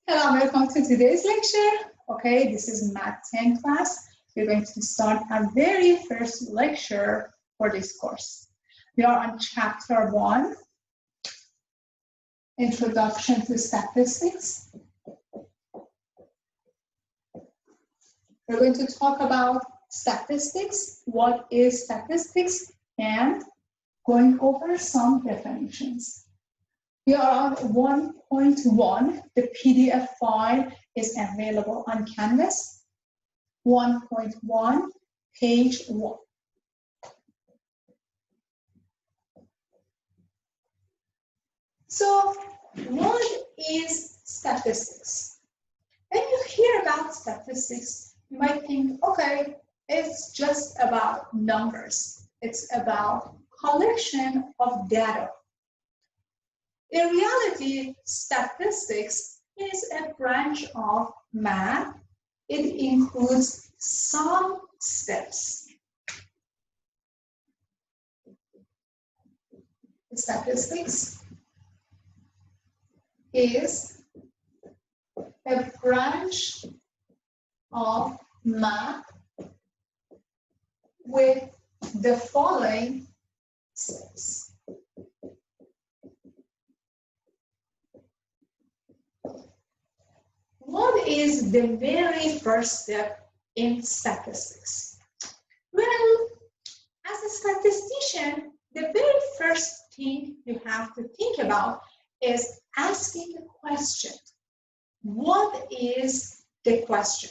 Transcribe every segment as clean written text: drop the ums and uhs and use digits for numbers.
Hello, welcome to today's lecture. Okay, this is Math 10 class. We're going to start our very first lecture for this course. We are on chapter 1, Introduction to Statistics. We're going to talk about statistics, what is statistics, and going over some definitions. We are on 1.1. The PDF file is available on Canvas. 1.1, page 1. So, what is statistics? When you hear about statistics, you might think, okay, it's just about numbers. It's about collection of data. In reality, statistics is a branch of math. It includes some steps. Statistics is a branch of math with the following steps. What is the very first step in statistics? Well, as a statistician, the very first thing you have to think about is asking a question. What is the question?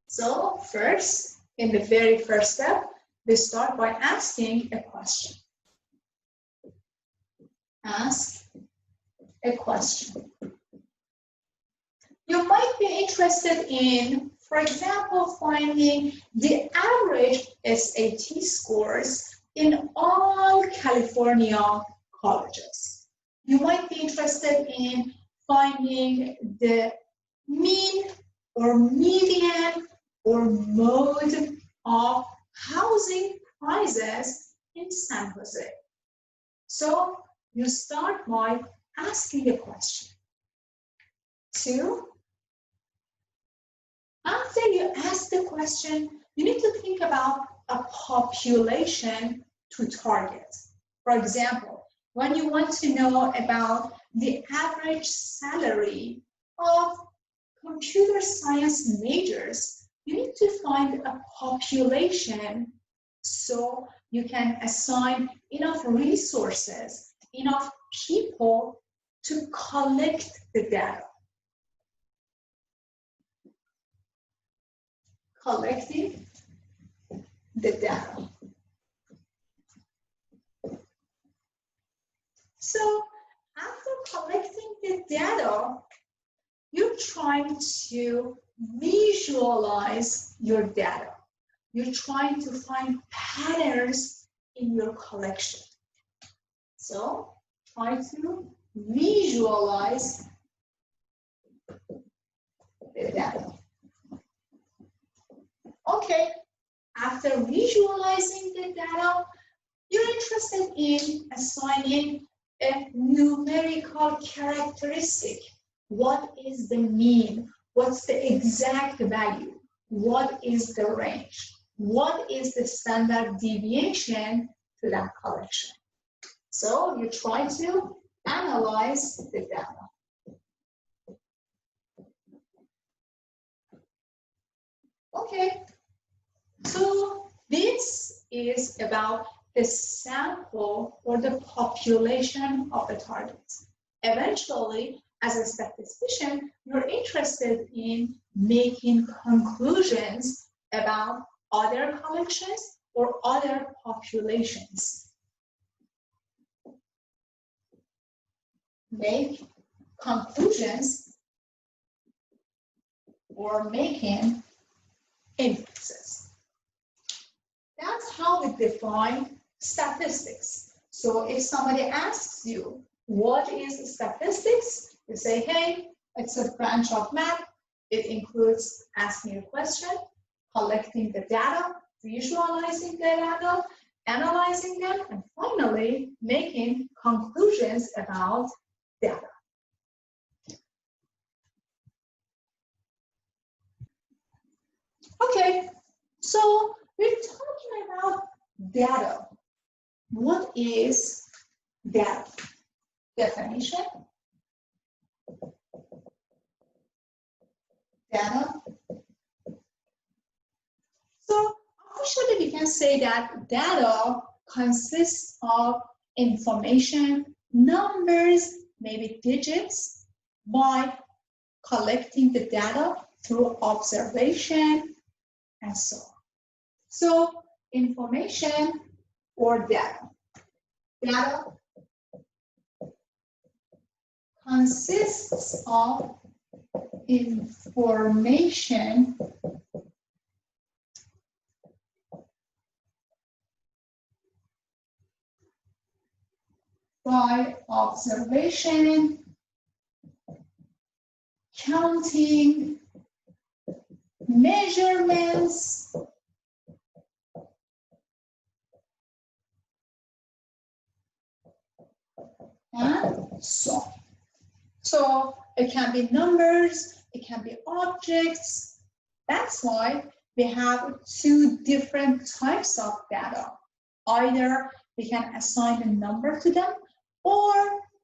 So first, in the very first step, we start by asking a question. Ask a question. You might be interested in, for example, finding the average SAT scores in all California colleges. You might be interested in finding the mean or median or mode of housing prices in San Jose. So you start by asking a question. 2, after you ask the question, you need to think about a population to target. For example, when you want to know about the average salary of computer science majors, you need to find a population so you can assign enough resources, enough people to collect the data. Collecting the data. So after collecting the data, you're trying to visualize your data. You're trying to find patterns in your collection. So try to visualize the data. Okay, after visualizing the data, you're interested in assigning a numerical characteristic. What is the mean? What's the exact value? What is the range? What is the standard deviation to that collection? So you try to analyze the data. Okay, so this is about the sample or the population of the target. Eventually, as a statistician, you're interested in making conclusions about other collections or other populations. Make conclusions or making inferences. That's how we define statistics. So if somebody asks you, what is statistics? You say, hey, it's a branch of math. It includes asking a question, collecting the data, visualizing the data, analyzing them, and finally making conclusions about data. Okay, so we're talking about data. What is data? Definition. Data. So officially we can say that data consists of information, numbers, maybe digits, by collecting the data through observation and so on. So information or data. Data consists of information by observation, counting, measurements, and so on. So it can be numbers, it can be objects. That's why we have two different types of data. Either we can assign a number to them, or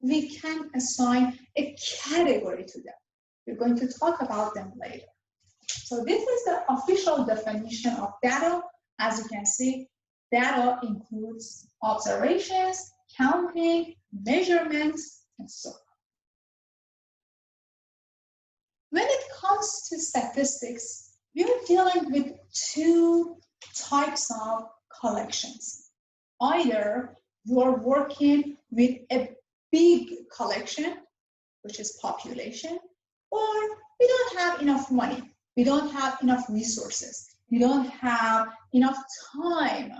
we can assign a category to them. We're going to talk about them later. So this is the official definition of data. As you can see, data includes observations, counting, measurements, and so on. When it comes to statistics, we're dealing with two types of collections. Either you're working with a big collection, which is population, or we don't have enough money, we don't have enough resources, we don't have enough time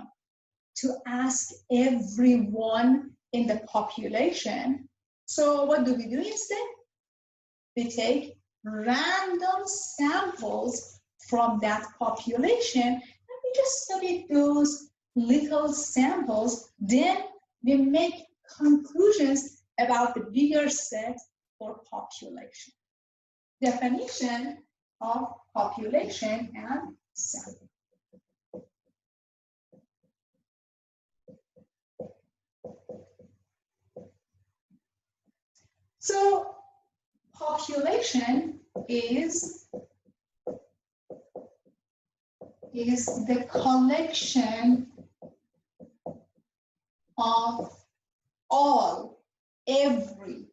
to ask everyone in the population. So what do we do instead? We take random samples from that population and we just study those little samples. Then we make conclusions about the bigger set or population. Definition of population and sample. So population is the collection of all, every.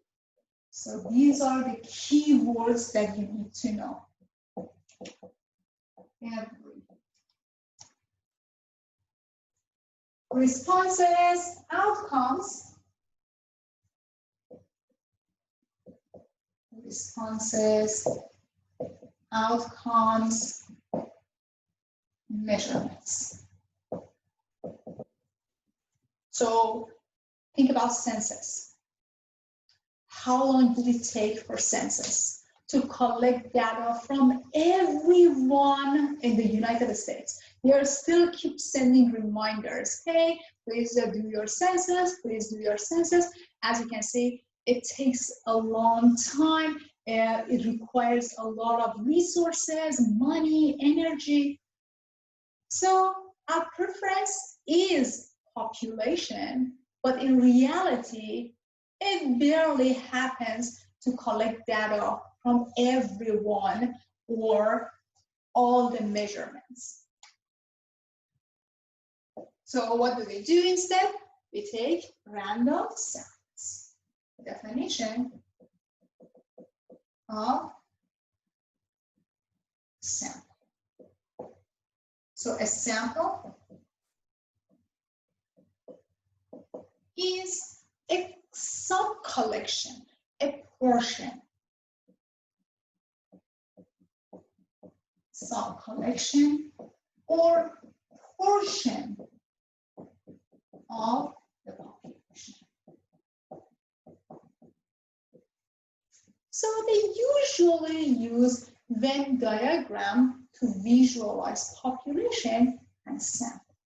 So these are the key words that you need to know. Every. Responses, outcomes. Responses, outcomes, measurements. So think about census. How long did it take for census to collect data from everyone in the United States? They still keep sending reminders. Hey, please do your census, please do your census. As you can see, it takes a long time. It requires a lot of resources, money, energy. So our preference is population, but in reality, it barely happens to collect data from everyone or all the measurements. So what do we do instead? We take random samples. Definition of sample. So a sample is a sub-collection, a portion. Sub-collection or portion of the population. So they usually use Venn diagram to visualize population and sample.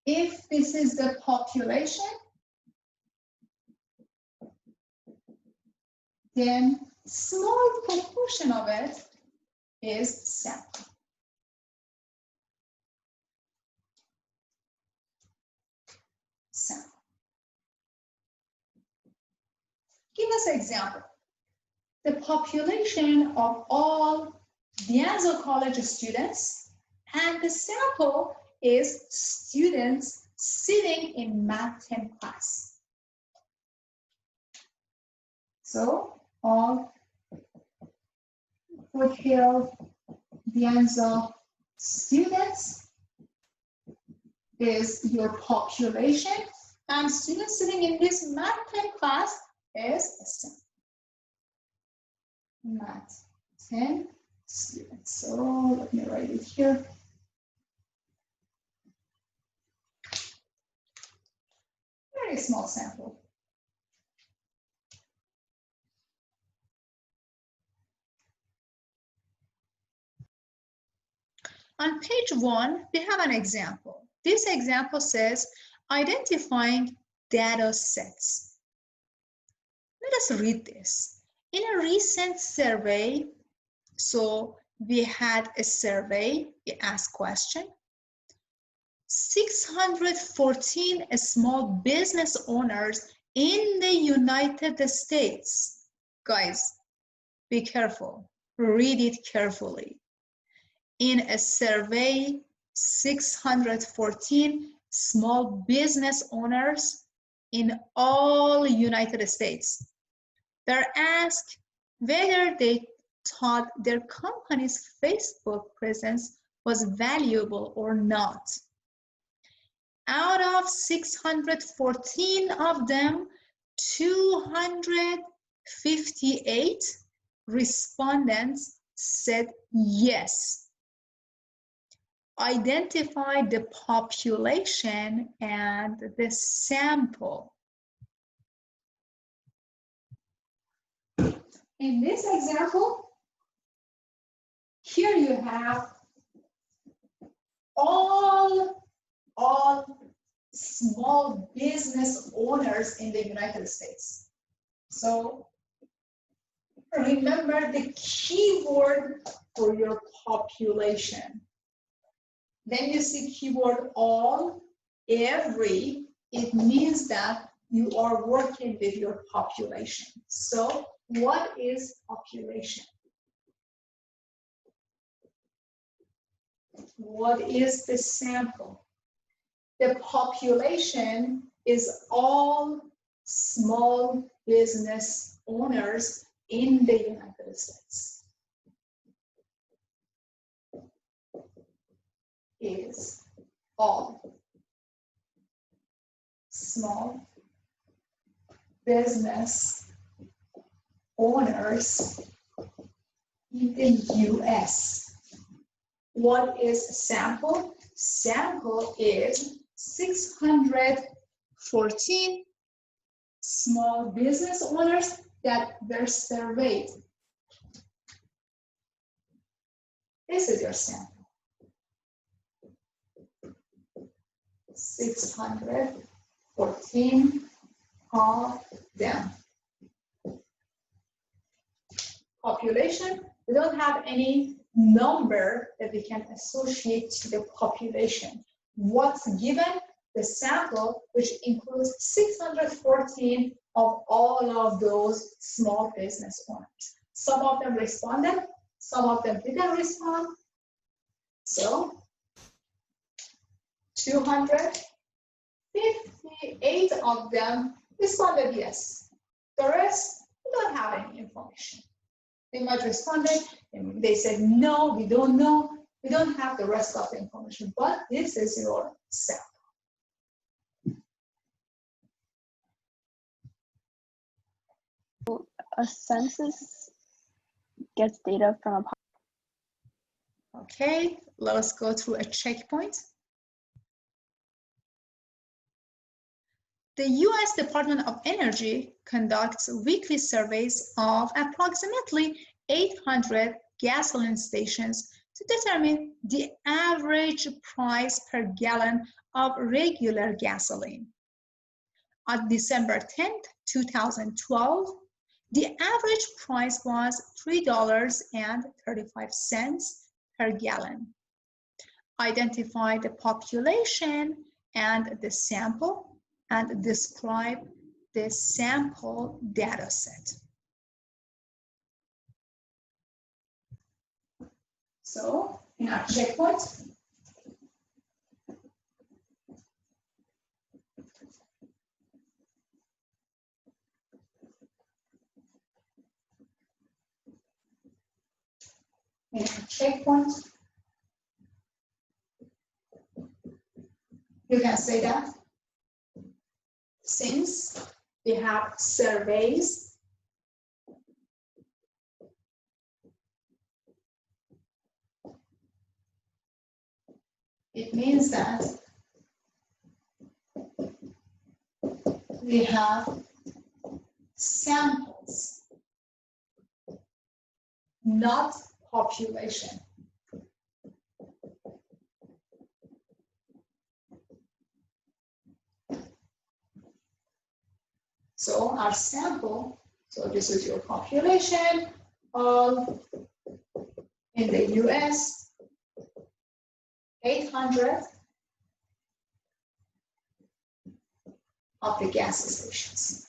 If this is the population, then small proportion of it is sample. sample. Give us an example. The population of all D'Anville College students, and the sample is students sitting in Math 10 class. So all Foothill D'Anville students is your population, and students sitting in this Math 10 class is a sample. Math 10 students. So let me write it here. Very small sample. On page 1, we have an example. This example says identifying data sets. Let us read this. In a recent survey, so we had a survey, we asked question. 614 small business owners in the United States. Guys, be careful, read it carefully. In a survey, 614 small business owners in all United States. They're asked whether they thought their company's Facebook presence was valuable or not. Out of 614 of them, 258 respondents said yes. Identify the population and the sample. In this example, here you have all small business owners in the United States. So remember the keyword for your population. Then you see keyword all, every, it means that you are working with your population. So what is population? What is the sample? The population is all small business owners in the United States. Is all small business owners in the US. What is sample? Sample is 614 small business owners that were surveyed. This is your sample. 614 of them. Population, we don't have any number that we can associate to the population. What's given? The sample, which includes 614 of all of those small business owners. Some of them responded, some of them didn't respond. So 258 of them responded yes. The rest, we don't have any information. They might respond, they said no, we don't know. We don't have the rest of the information, but this is your sample. A census gets data from a. Okay, let us go through a checkpoint. The U.S. Department of Energy conducts weekly surveys of approximately 800 gasoline stations to determine the average price per gallon of regular gasoline. On December 10th, 2012, the average price was $3.35 per gallon. Identify the population and the sample. and describe the sample data set. So in our checkpoint, you can say that since we have surveys, it means that we have samples, not population. So our sample, so this is your population, all in the US, 800 of the gas stations.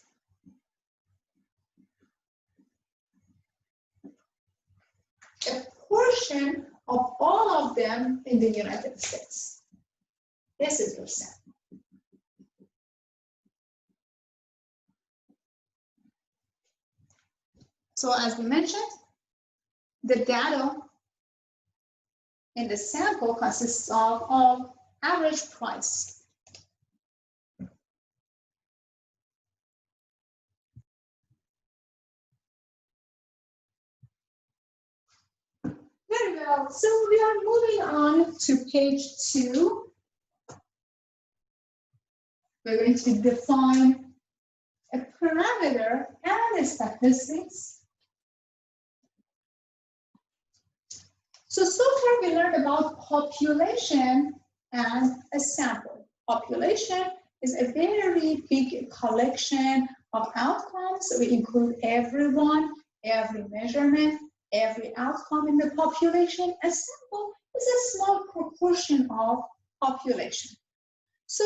A portion of all of them in the United States. This is your sample. So as we mentioned, the data in the sample consists of average price. Very well. So we are moving on to page 2. We're going to define a parameter and a statistics. So far we learned about population and a sample. Population is a very big collection of outcomes. We include everyone, every measurement, every outcome in the population. A sample is a small proportion of population. So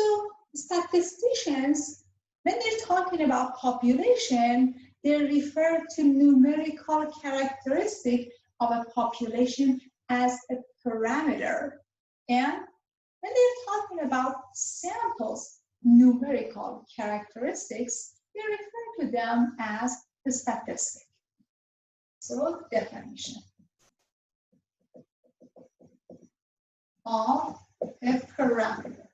statisticians, when they're talking about population, they refer to numerical characteristic of a population as a parameter. And when they're talking about samples, numerical characteristics, they refer to them as a statistic. So definition of a parameter.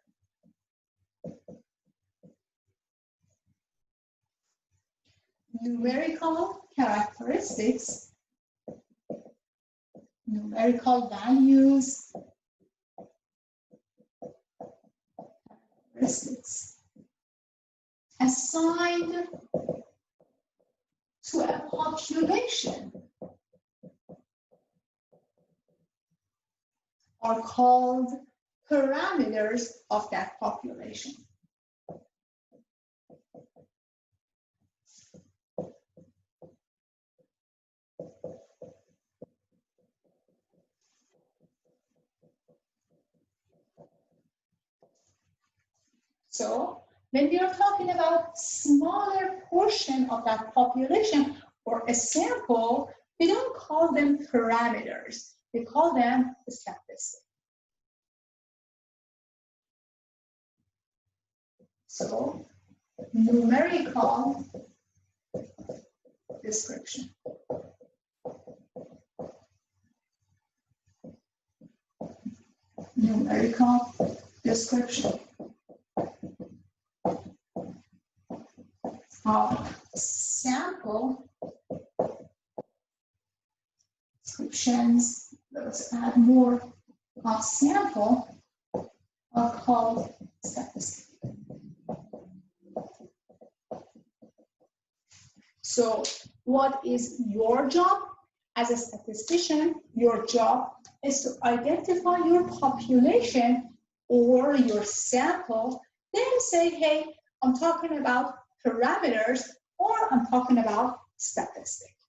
Numerical characteristics, numerical values, characteristics assigned to a population are called parameters of that population. So when we are talking about smaller portion of that population or a sample, we don't call them parameters. We call them statistics. So numerical description. Numerical description of sample descriptions. Let's add more of sample are called statistics. So what is your job as a statistician? Your job is to identify your population or your sample, then say, hey, I'm talking about parameters or I'm talking about statistics.